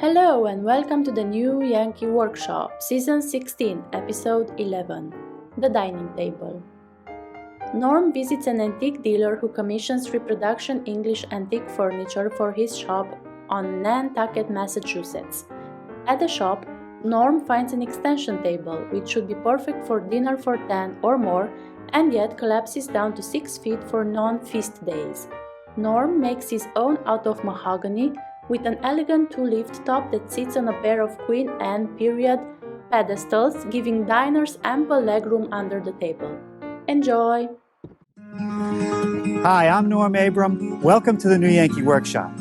Hello and welcome to the new Yankee workshop, Season 16, Episode 11, The Dining Table. Norm visits an antique dealer who commissions reproduction English antique furniture for his shop on Nantucket, Massachusetts. At the shop, Norm finds an extension table which should be perfect for dinner for 10 or more and yet collapses down to 6 feet for non-feast days. Norm makes his own out of mahogany with an elegant two-lift top that sits on a pair of Queen Anne period pedestals, giving diners ample legroom under the table. Enjoy! Hi, I'm Norm Abram. Welcome to the New Yankee Workshop.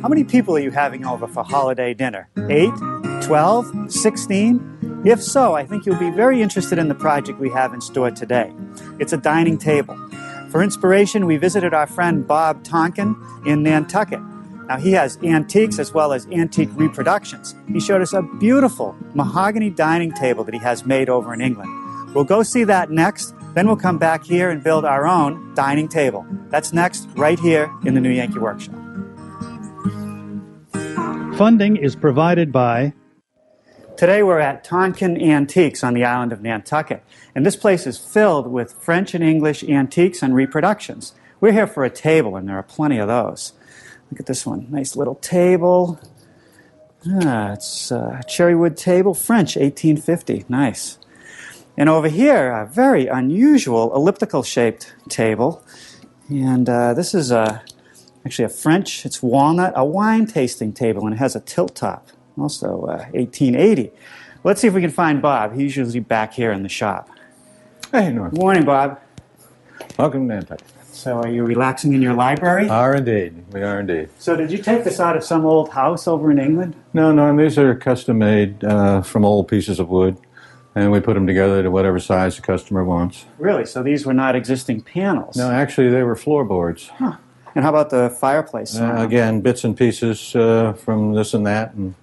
How many people are you having over for holiday dinner? 8? 12? 16? If so, I think you'll be very interested in the project we have in store today. It's a dining table. For inspiration, we visited our friend Bob Tonkin in Nantucket. Now, he has antiques as well as antique reproductions. He showed us a beautiful mahogany dining table that he has made over in England. We'll go see that next, then we'll come back here and build our own dining table. That's next, right here in the New Yankee Workshop. Funding is provided by... Today we're at Tonkin Antiques on the island of Nantucket, and this place is filled with French and English antiques and reproductions. We're here for a table, and there are plenty of those. Look at this one, nice little table. It's a cherrywood table, French, 1850, nice. And over here, a very unusual elliptical-shaped table. And this is actually a French, it's walnut, a wine-tasting table, and it has a tilt top, also 1880. Let's see if we can find Bob. He's usually back here in the shop. Hey, Norm. Good morning, Bob. Welcome to Nantucket. So are you relaxing in your library? Are indeed. We are indeed. So did you take this out of some old house over in England? No, Norm, these are custom made from old pieces of wood, and we put them together to whatever size the customer wants. Really? So these were not existing panels? No, actually they were floorboards. Huh. And how about the fireplace? Again, bits and pieces from this and that, and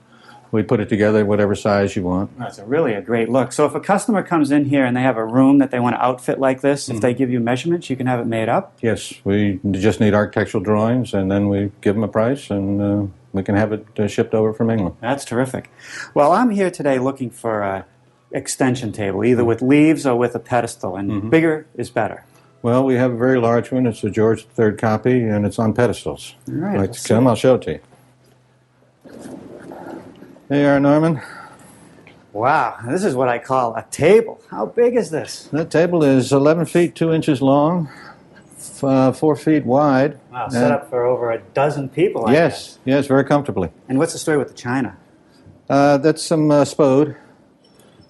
we put it together whatever size you want. That's really a great look. So if a customer comes in here and they have a room that they want to outfit like this, if they give you measurements, you can have it made up? Yes, we just need architectural drawings, and then we give them a price, and we can have it shipped over from England. That's terrific. Well, I'm here today looking for an extension table, either with leaves or with a pedestal, and bigger is better. Well, we have a very large one. It's a George III copy, and it's on pedestals. All right, Like to come, I'll show it to you. There you are, Norman. Wow, this is what I call a table. How big is this? That table is 11 feet 2 inches long, 4 feet wide. Wow, set up for over a dozen people, I guess. Yes, very comfortably. And what's the story with the china? That's some spode,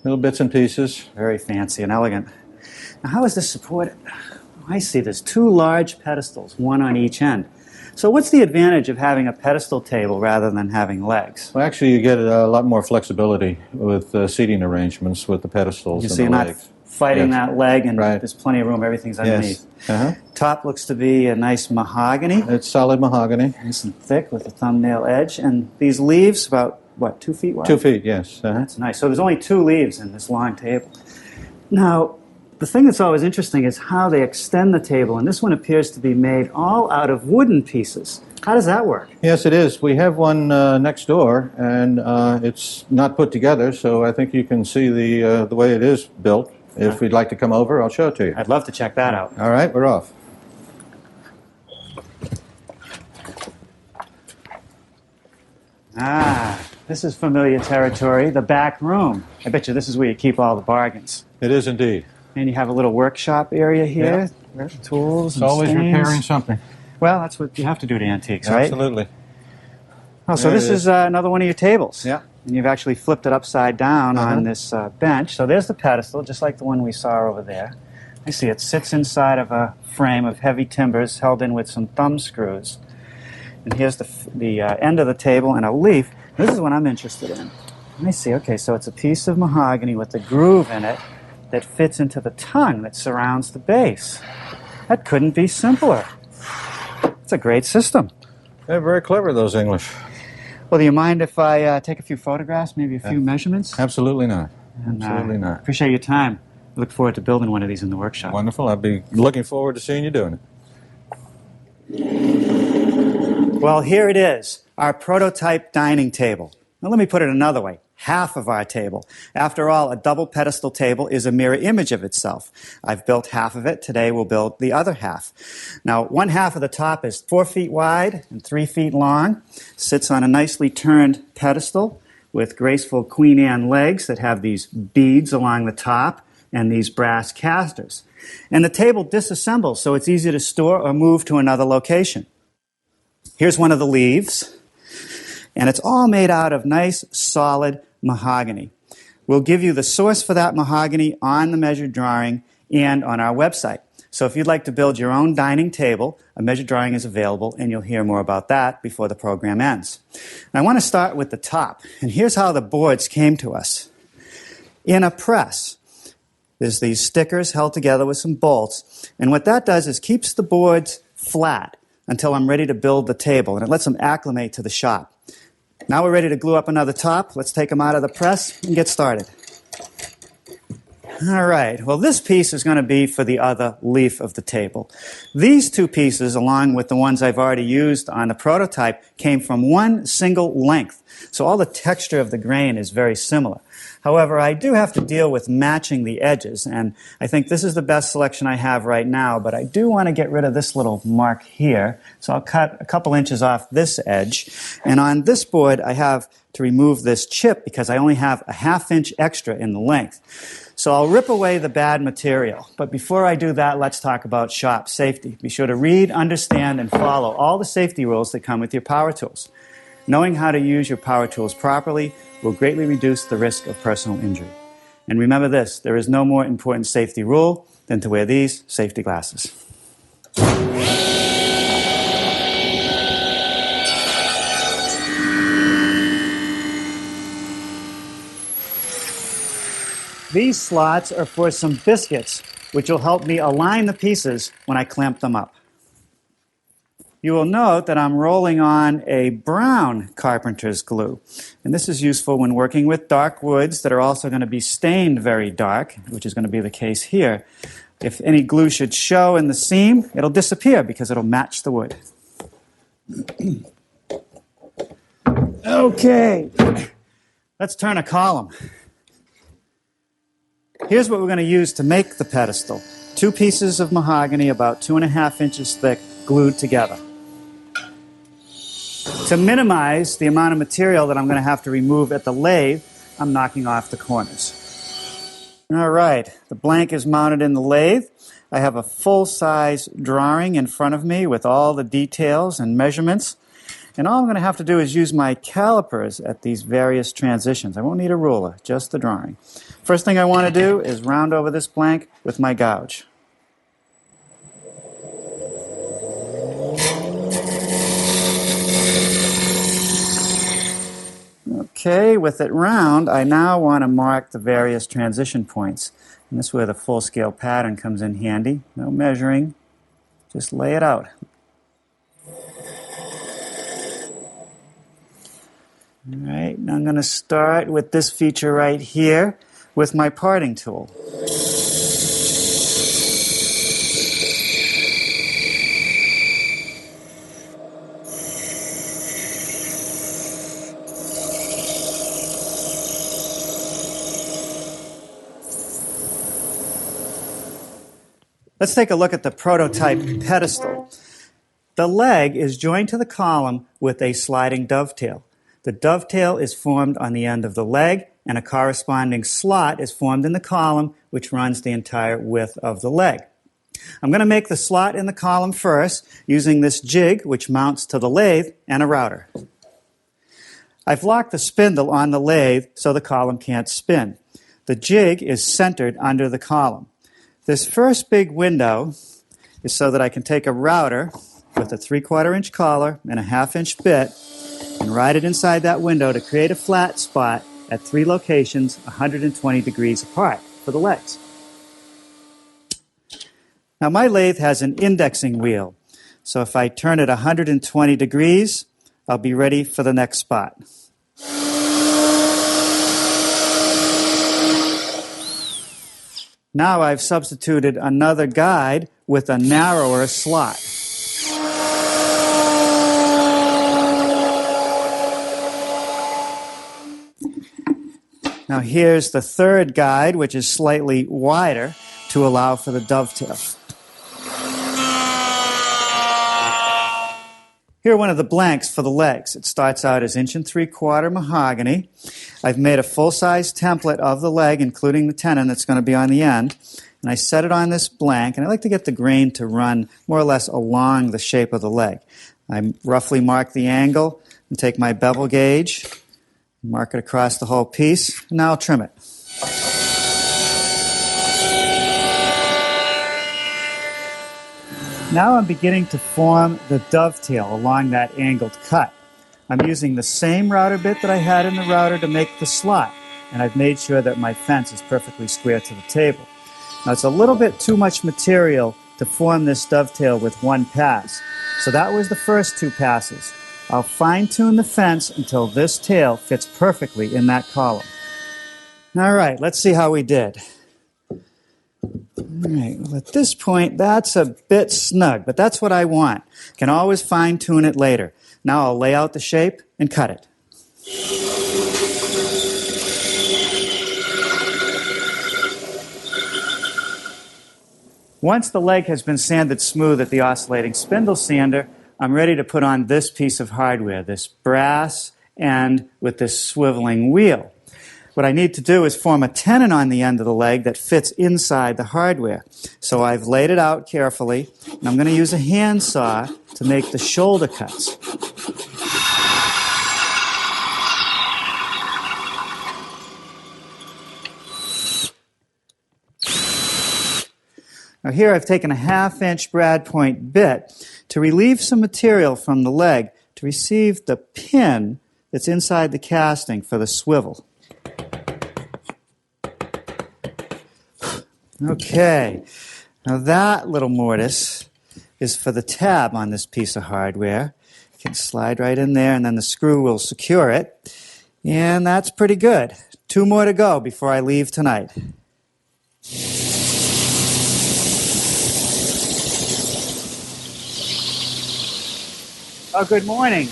little bits and pieces. Very fancy and elegant. Now, how is this supported? Oh, I see, there's 2 large pedestals, one on each end. So what's the advantage of having a pedestal table rather than having legs? Well, actually, you get a lot more flexibility with seating arrangements with the pedestals and So the you're not legs. fighting that leg, and Right. there's plenty of room, everything's underneath. Yes. Top looks to be a nice mahogany, It's solid mahogany. nice and thick with a thumbnail edge, and these leaves about, what, 2 feet wide? 2 feet, yes. That's nice. So there's only 2 leaves in this long table. Now, the thing that's always interesting is how they extend the table, and this one appears to be made all out of wooden pieces. How does that work? Yes, it is. We have one next door, and it's not put together, so I think you can see the way it is built. If you'd like to come over, I'll show it to you. I'd love to check that out. All right, we're off. This is familiar territory, the back room. I bet you this is where you keep all the bargains. It is indeed. And you have a little workshop area here, tools and It's always stains. repairing something. Well, that's what you have to do to antiques, right? Absolutely. Oh, so There this it is another one of your tables. Yeah. And you've actually flipped it upside down on this bench. So there's the pedestal, just like the one we saw over there. I see it sits inside of a frame of heavy timbers held in with some thumb screws. And here's the end of the table and a leaf. This is what I'm interested in. I see, okay, so it's a piece of mahogany with a groove in it that fits into the tongue that surrounds the base. That couldn't be simpler. It's a great system. They're very clever, those English. Well, do you mind if I take a few photographs, maybe a few measurements? Absolutely not. And, Absolutely not. Appreciate your time. I look forward to building one of these in the workshop. Wonderful. I'll be looking forward to seeing you doing it. Well, here it is, our prototype dining table. Now let me put it another way. Half of our table. After all, a double pedestal table is a mirror image of itself. I've built half of it. Today we'll build the other half. Now, one half of the top is 4 feet wide and 3 feet long. Sits on a nicely turned pedestal with graceful Queen Anne legs that have these beads along the top and these brass casters. And the table disassembles, so it's easy to store or move to another location. Here's one of the leaves. And it's all made out of nice, solid mahogany. We'll give you the source for that mahogany on the measured drawing and on our website. So if you'd like to build your own dining table, a measured drawing is available, and you'll hear more about that before the program ends. And I want to start with the top. And here's how the boards came to us. In a press, there's these stickers held together with some bolts. And what that does is keeps the boards flat until I'm ready to build the table, and it lets them acclimate to the shop. Now we're ready to glue up another top. Let's take them out of the press and get started. All right, well, this piece is going to be for the other leaf of the table. These two pieces, along with the ones I've already used on the prototype, came from one single length. So all the texture of the grain is very similar. However, I do have to deal with matching the edges, and I think this is the best selection I have right now, but I do want to get rid of this little mark here, so I'll cut a couple inches off this edge. And on this board, I have to remove this chip because I only have a ½ inch extra in the length. So I'll rip away the bad material. But before I do that, let's talk about shop safety. Be sure to read, understand, and follow all the safety rules that come with your power tools. Knowing how to use your power tools properly will greatly reduce the risk of personal injury. And remember this, there is no more important safety rule than to wear these safety glasses. These slots are for some biscuits, which will help me align the pieces when I clamp them up. You will note that I'm rolling on a brown carpenter's glue. And this is useful when working with dark woods that are also going to be stained very dark, which is going to be the case here. If any glue should show in the seam, it'll disappear because it'll match the wood. Okay, let's turn a column. Here's what we're going to use to make the pedestal. 2 pieces of mahogany about 2½ inches thick glued together. To minimize the amount of material that I'm going to have to remove at the lathe, I'm knocking off the corners. All right, the blank is mounted in the lathe. I have a full-size drawing in front of me with all the details and measurements. And all I'm going to have to do is use my calipers at these various transitions. I won't need a ruler, just the drawing. First thing I want to do is round over this blank with my gouge. Okay, with it round, I now want to mark the various transition points. And this is where the full-scale pattern comes in handy. No measuring, just lay it out. All right, now I'm going to start with this feature right here with my parting tool. Let's take a look at the prototype pedestal. The leg is joined to the column with a sliding dovetail. The dovetail is formed on the end of the leg, and a corresponding slot is formed in the column, which runs the entire width of the leg. I'm going to make the slot in the column first, using this jig, which mounts to the lathe, and a router. I've locked the spindle on the lathe so the column can't spin. The jig is centered under the column. This first big window is so that I can take a router with a 3/4 inch collar and a 1/2 inch bit and ride it inside that window to create a flat spot at 3 locations 120 degrees apart for the legs. Now my lathe has an indexing wheel, so if I turn it 120 degrees, I'll be ready for the next spot. Now I've substituted another guide with a narrower slot. Now here's the third guide, which is slightly wider to allow for the dovetail. Here are one of the blanks for the legs. It starts out as 1 3/4 mahogany. I've made a full-size template of the leg, including the tenon that's going to be on the end. And I set it on this blank, and I like to get the grain to run more or less along the shape of the leg. I roughly mark the angle and take my bevel gauge, mark it across the whole piece, and now I'll trim it. Now I'm beginning to form the dovetail along that angled cut. I'm using the same router bit that I had in the router to make the slot, and I've made sure that my fence is perfectly square to the table. Now it's a little bit too much material to form this dovetail with one pass, so that was the first 2 passes. I'll fine-tune the fence until this tail fits perfectly in that column. All right, let's see how we did. All right, well, at this point, that's a bit snug, but that's what I want. Can always fine-tune it later. Now I'll lay out the shape and cut it. Once the leg has been sanded smooth at the oscillating spindle sander, I'm ready to put on this piece of hardware, this brass end with this swiveling wheel. What I need to do is form a tenon on the end of the leg that fits inside the hardware. So I've laid it out carefully, and I'm going to use a hand saw to make the shoulder cuts. Now here I've taken a 1/2-inch brad point bit to relieve some material from the leg to receive the pin that's inside the casting for the swivel. Okay, now that little mortise is for the tab on this piece of hardware. You can slide right in there and then the screw will secure it. And that's pretty good. 2 more to go before I leave tonight. Oh, good morning.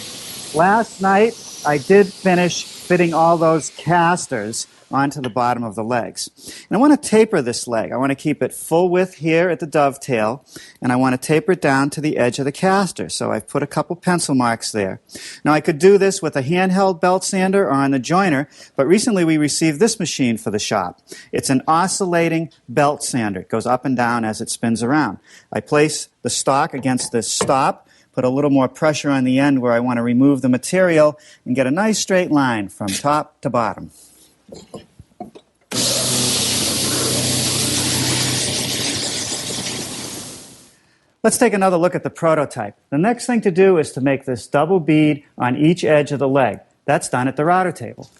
Last night I did finish fitting all those casters onto the bottom of the legs. And I want to taper this leg. I want to keep it full width here at the dovetail, and I want to taper it down to the edge of the caster. So I've put a couple pencil marks there. Now I could do this with a handheld belt sander or on the joiner, but recently we received this machine for the shop. It's an oscillating belt sander. It goes up and down as it spins around. I place the stock against this stop, put a little more pressure on the end where I want to remove the material, and get a nice straight line from top to bottom. Let's take another look at the prototype. The next thing to do is to make this double bead on each edge of the leg. That's done at the router table.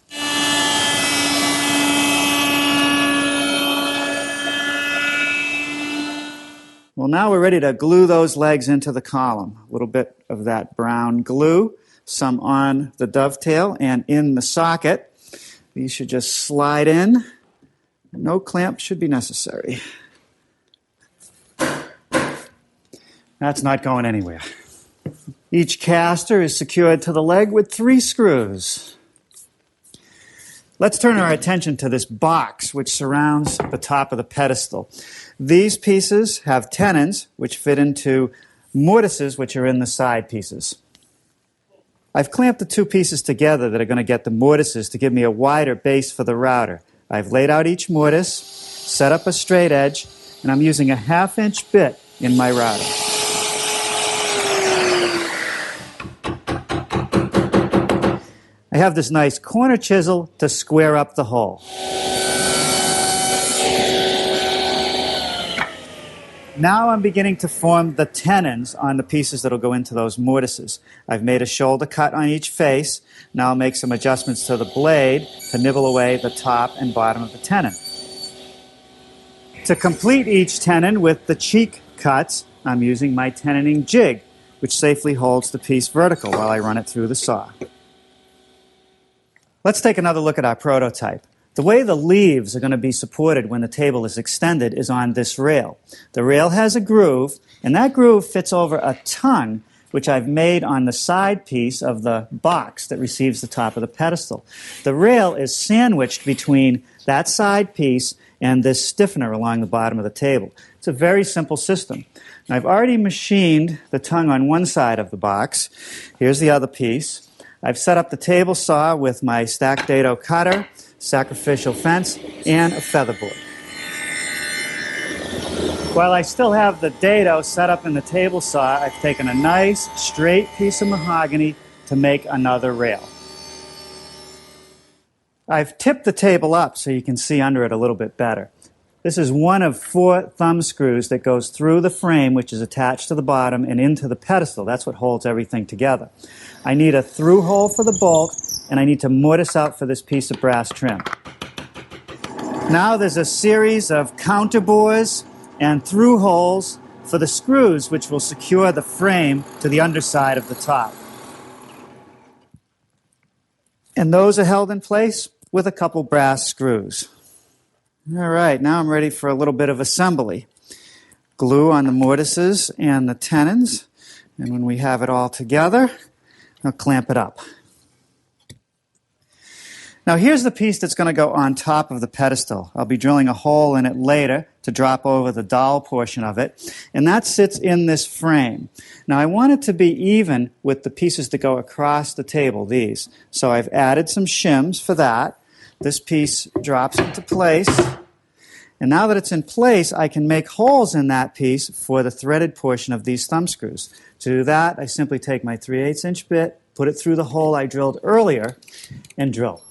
Well, now we're ready to glue those legs into the column. A little bit of that brown glue, some on the dovetail and in the socket. These should just slide in. No clamp should be necessary. That's not going anywhere. Each caster is secured to the leg with 3 screws. Let's turn our attention to this box which surrounds the top of the pedestal. These pieces have tenons which fit into mortises which are in the side pieces. I've clamped the 2 pieces together that are going to get the mortises to give me a wider base for the router. I've laid out each mortise, set up a straight edge, and I'm using a 1/2-inch bit in my router. I have this nice corner chisel to square up the hole. Now I'm beginning to form the tenons on the pieces that will go into those mortises. I've made a shoulder cut on each face. Now I'll make some adjustments to the blade to nibble away the top and bottom of the tenon. To complete each tenon with the cheek cuts, I'm using my tenoning jig, which safely holds the piece vertical while I run it through the saw. Let's take another look at our prototype. The way the leaves are going to be supported when the table is extended is on this rail. The rail has a groove, and that groove fits over a tongue which I've made on the side piece of the box that receives the top of the pedestal. The rail is sandwiched between that side piece and this stiffener along the bottom of the table. It's a very simple system. And I've already machined the tongue on one side of the box. Here's the other piece. I've set up the table saw with my stacked dado cutter, sacrificial fence, and a featherboard. While I still have the dado set up in the table saw, I've taken a nice straight piece of mahogany to make another rail. I've tipped the table up so you can see under it a little bit better. This is one of 4 thumb screws that goes through the frame, which is attached to the bottom and into the pedestal. That's what holds everything together. I need a through hole for the bolt, and I need to mortise out for this piece of brass trim. Now there's a series of counterbores and through holes for the screws, which will secure the frame to the underside of the top. And those are held in place with a couple brass screws. All right, now I'm ready for a little bit of assembly. Glue on the mortises and the tenons, and when we have it all together, I'll clamp it up. Now here's the piece that's going to go on top of the pedestal. I'll be drilling a hole in it later to drop over the dowel portion of it, and that sits in this frame. Now I want it to be even with the pieces that go across the table, these. So I've added some shims for that. This piece drops into place, and now that it's in place, I can make holes in that piece for the threaded portion of these thumb screws. To do that, I simply take my 3/8 inch bit, put it through the hole I drilled earlier, and drill.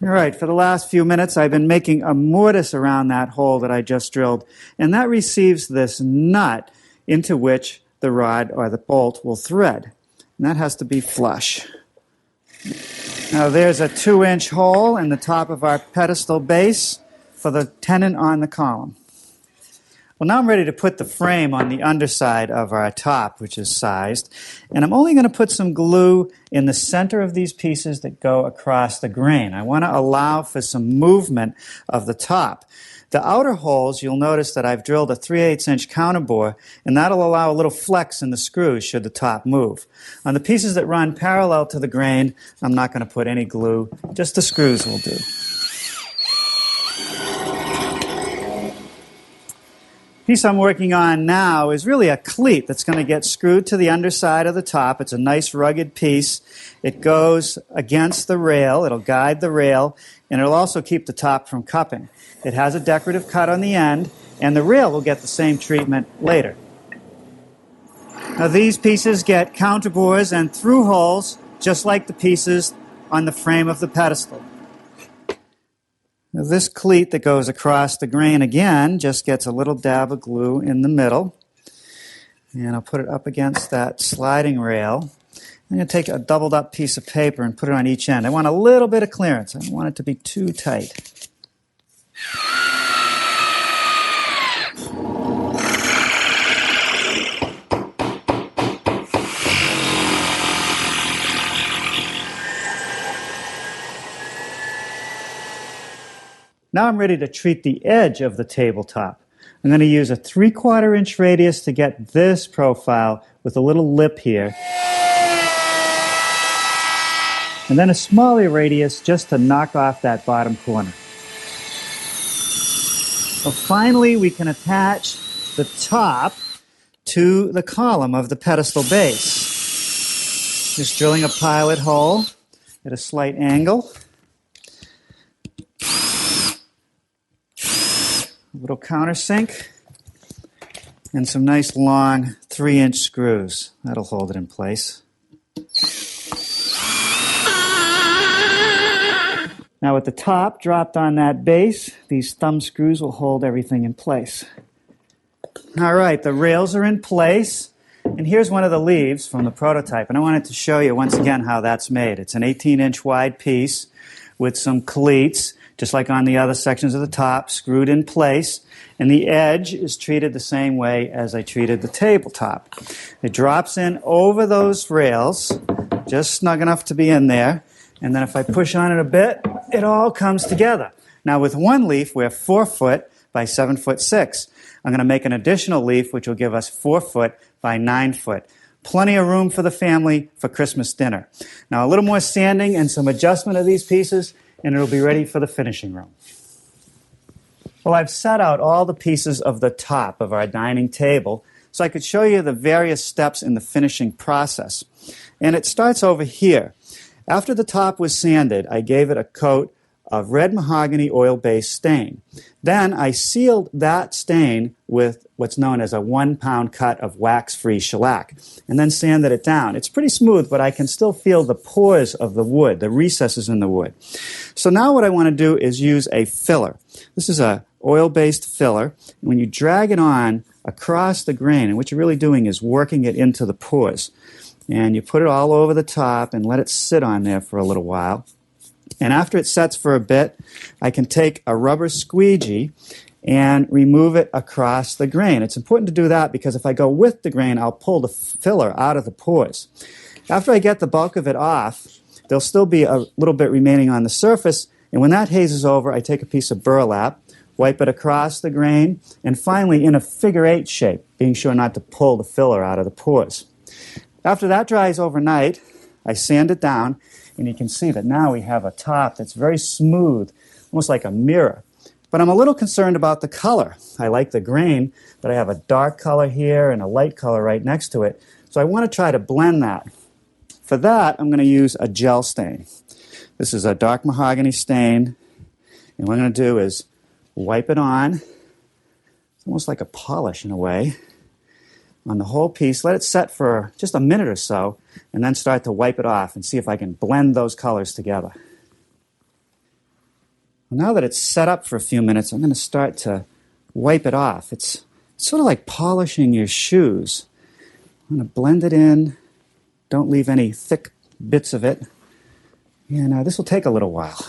All right, for the last few minutes, I've been making a mortise around that hole that I just drilled, and that receives this nut into which the rod or the bolt will thread. And that has to be flush. Now there's a 2-inch hole in the top of our pedestal base for the tenon on the column. Well, now I'm ready to put the frame on the underside of our top, which is sized. And I'm only going to put some glue in the center of these pieces that go across the grain. I want to allow for some movement of the top. The outer holes, you'll notice that I've drilled a 3/8 inch counterbore, and that'll allow a little flex in the screws should the top move. On the pieces that run parallel to the grain, I'm not going to put any glue, just the screws will do. The piece I'm working on now is really a cleat that's going to get screwed to the underside of the top. It's a nice rugged piece. It goes against the rail. It'll guide the rail, and it'll also keep the top from cupping. It has a decorative cut on the end, and the rail will get the same treatment later. Now these pieces get counterbores and through holes, just like the pieces on the frame of the pedestal. Now this cleat that goes across the grain again just gets a little dab of glue in the middle, and I'll put it up against that sliding rail. I'm going to take a doubled up piece of paper and put it on each end. I want a little bit of clearance. I don't want it to be too tight. Now I'm ready to treat the edge of the tabletop. I'm going to use a 3/4 inch radius to get this profile with a little lip here. And then a smaller radius just to knock off that bottom corner. So finally we can attach the top to the column of the pedestal base. Just drilling a pilot hole at a slight angle. A little countersink, and some nice long 3-inch screws. That'll hold it in place. Now with the top dropped on that base, these thumb screws will hold everything in place. All right, the rails are in place, and here's one of the leaves from the prototype, and I wanted to show you once again how that's made. It's an 18-inch wide piece with some cleats, just like on the other sections of the top, screwed in place, and the edge is treated the same way as I treated the tabletop. It drops in over those rails, just snug enough to be in there, and then if I push on it a bit, it all comes together. Now with one leaf, we're 4 foot by 7'6". I'm going to make an additional leaf, which will give us 4 foot by 9 foot. Plenty of room for the family for Christmas dinner. Now a little more sanding and some adjustment of these pieces, and it'll be ready for the finishing room. Well, I've set out all the pieces of the top of our dining table so I could show you the various steps in the finishing process. And it starts over here. After the top was sanded, I gave it a coat of red mahogany oil-based stain. Then I sealed that stain with what's known as a 1-pound cut of wax-free shellac, and then sanded it down. It's pretty smooth, but I can still feel the pores of the wood, the recesses in the wood. So now what I want to do is use a filler. This is a oil-based filler. When you drag it on across the grain, and what you're really doing is working it into the pores. And you put it all over the top and let it sit on there for a little while. And after it sets for a bit, I can take a rubber squeegee and remove it across the grain. It's important to do that because if I go with the grain, I'll pull the filler out of the pores. After I get the bulk of it off, there'll still be a little bit remaining on the surface, and when that hazes over, I take a piece of burlap, wipe it across the grain, and finally in a figure-8 shape, being sure not to pull the filler out of the pores. After that dries overnight, I sand it down, and you can see that now we have a top that's very smooth, almost like a mirror. But I'm a little concerned about the color. I like the grain, but I have a dark color here and a light color right next to it. So I want to try to blend that. For that, I'm going to use a gel stain. This is a dark mahogany stain, and what I'm going to do is wipe it on. It's almost like a polish in a way on the whole piece. Let it set for just a minute or so, and then start to wipe it off and see if I can blend those colors together. Well, now that it's set up for a few minutes, I'm going to start to wipe it off. It's sort of like polishing your shoes. I'm going to blend it in. Don't leave any thick bits of it. And this will take a little while.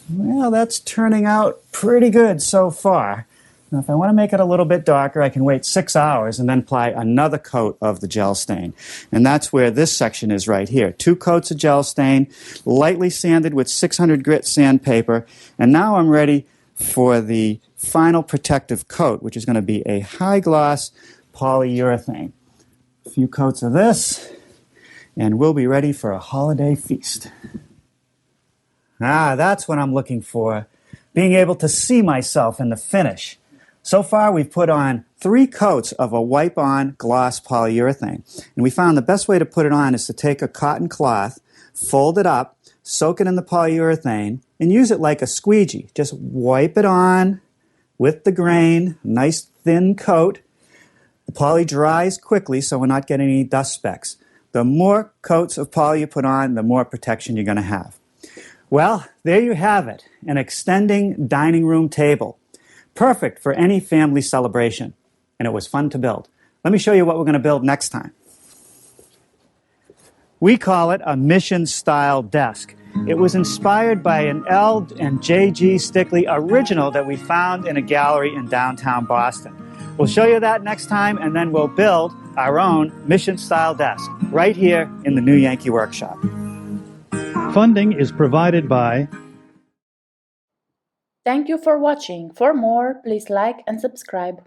Well, that's turning out pretty good so far. Now, if I want to make it a little bit darker, I can wait 6 hours and then apply another coat of the gel stain. And that's where this section is right here. 2 coats of gel stain, lightly sanded with 600 grit sandpaper. And now I'm ready for the final protective coat, which is going to be a high-gloss polyurethane. A few coats of this, and we'll be ready for a holiday feast. That's what I'm looking for, being able to see myself in the finish. So far, we've put on 3 coats of a wipe-on gloss polyurethane. And we found the best way to put it on is to take a cotton cloth, fold it up, soak it in the polyurethane, and use it like a squeegee. Just wipe it on with the grain, nice thin coat. The poly dries quickly, so we're not getting any dust specks. The more coats of poly you put on, the more protection you're going to have. Well, there you have it, an extending dining room table. Perfect for any family celebration, and it was fun to build. Let me show you what we're going to build next time. We call it a mission-style desk. It was inspired by an L and J.G. Stickley original that we found in a gallery in downtown Boston. We'll show you that next time, and then we'll build our own mission-style desk right here in the new Yankee workshop. Funding is provided by... Thank you for watching. For more, please like and subscribe.